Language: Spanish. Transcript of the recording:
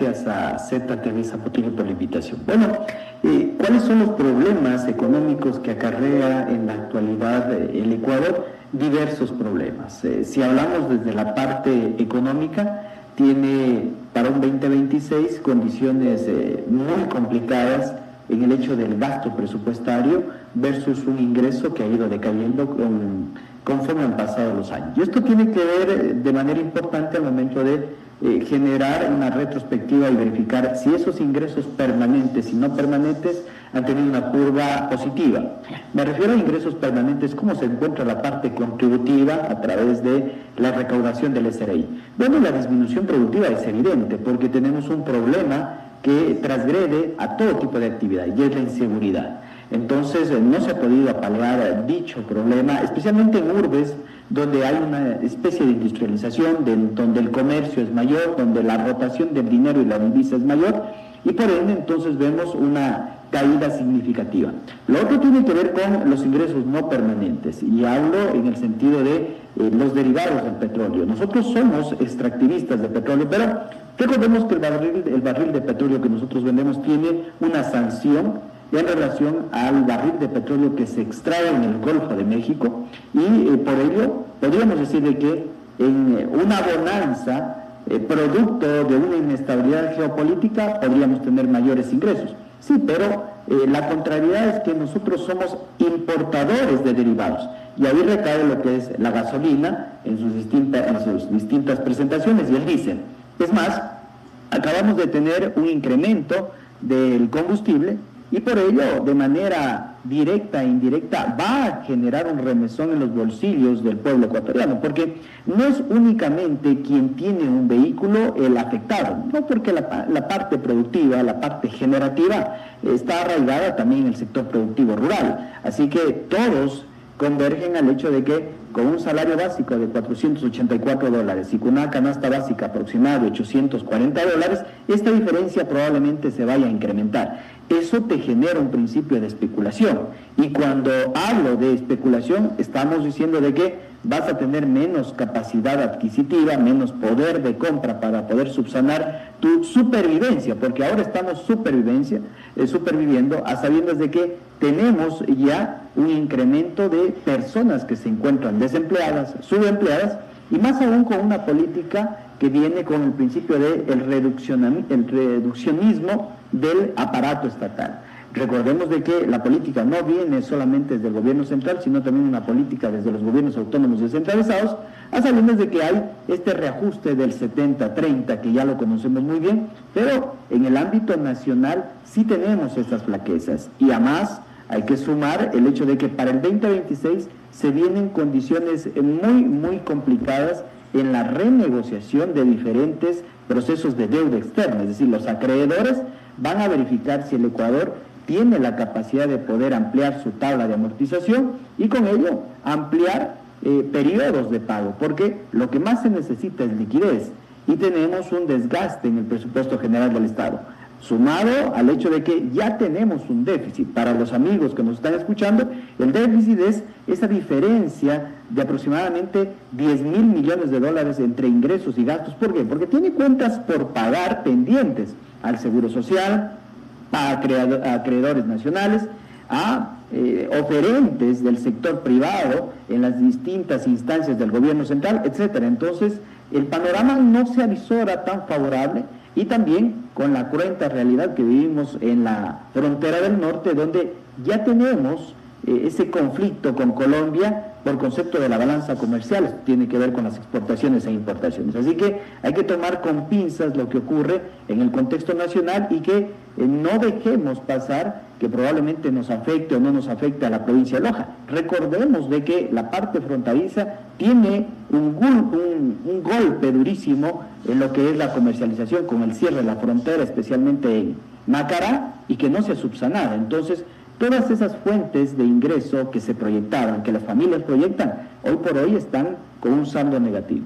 gracias a ZTV Zapotillo por la invitación. Bueno, ¿cuáles son los problemas económicos que acarrea en la actualidad el Ecuador? Diversos problemas. Si hablamos desde la parte económica, tiene para un 2026 condiciones muy complicadas en el hecho del gasto presupuestario versus un ingreso que ha ido decayendo conforme han pasado los años. Y esto tiene que ver de manera importante al momento de generar una retrospectiva y verificar si esos ingresos permanentes y no permanentes han tenido una curva positiva. Me refiero a ingresos permanentes, cómo se encuentra la parte contributiva a través de la recaudación del SRI. Bueno, la disminución productiva es evidente porque tenemos un problema que transgrede a todo tipo de actividad y es la inseguridad. Entonces no se ha podido apalear dicho problema, especialmente en urbes donde hay una especie de industrialización, donde el comercio es mayor, donde la rotación del dinero y la divisa es mayor, y por ende entonces vemos una caída significativa. Lo otro tiene que ver con los ingresos no permanentes, y hablo en el sentido de los derivados del petróleo. Nosotros somos extractivistas de petróleo, pero recordemos que el barril de petróleo que nosotros vendemos tiene una sanción en relación al barril de petróleo que se extrae en el Golfo de México, y por ello podríamos decir de que en una bonanza producto de una inestabilidad geopolítica podríamos tener mayores ingresos. Sí, pero la contrariedad es que nosotros somos importadores de derivados, y ahí recae lo que es la gasolina en sus distintas presentaciones y el diésel. Es más, acabamos de tener un incremento del combustible, y por ello, de manera directa e indirecta, va a generar un remesón en los bolsillos del pueblo ecuatoriano, porque no es únicamente quien tiene un vehículo el afectado, no, porque la parte productiva, la parte generativa, está arraigada también en el sector productivo rural. Así que todos convergen al hecho de que con un salario básico de $484 y con una canasta básica aproximada de $840, esta diferencia probablemente se vaya a incrementar. Eso te genera un principio de especulación, y cuando hablo de especulación estamos diciendo de que vas a tener menos capacidad adquisitiva, menos poder de compra para poder subsanar tu supervivencia, porque ahora estamos superviviendo a sabiendas de que tenemos ya un incremento de personas que se encuentran desempleadas, subempleadas, y más aún con una política que viene con el principio del reduccionismo del aparato estatal. Recordemos de que la política no viene solamente desde el gobierno central, sino también una política desde los gobiernos autónomos descentralizados, a sabiendas de que hay este reajuste del 70-30, que ya lo conocemos muy bien, pero en el ámbito nacional sí tenemos estas flaquezas, y además hay que sumar el hecho de que para el 2026 se vienen condiciones muy complicadas en la renegociación de diferentes procesos de deuda externa, es decir, los acreedores van a verificar si el Ecuador tiene la capacidad de poder ampliar su tabla de amortización y con ello ampliar periodos de pago, porque lo que más se necesita es liquidez, y tenemos un desgaste en el presupuesto general del Estado, sumado al hecho de que ya tenemos un déficit. Para los amigos que nos están escuchando, el déficit es esa diferencia de aproximadamente $10.000 millones entre ingresos y gastos. ¿Por qué? Porque tiene cuentas por pagar pendientes al Seguro Social, a acreedores nacionales, a oferentes del sector privado en las distintas instancias del gobierno central, etcétera. Entonces, el panorama no se avisora tan favorable, y también con la cruenta realidad que vivimos en la frontera del norte, donde ya tenemos ese conflicto con Colombia por concepto de la balanza comercial. Esto tiene que ver con las exportaciones e importaciones. Así que hay que tomar con pinzas lo que ocurre en el contexto nacional, y que no dejemos pasar que probablemente nos afecte o no nos afecte a la provincia de Loja. Recordemos de que la parte fronteriza tiene un golpe durísimo en lo que es la comercialización con el cierre de la frontera, especialmente en Macará, y que no se ha subsanado. Entonces, todas esas fuentes de ingreso que se proyectaban, que las familias proyectan, hoy por hoy están con un saldo negativo.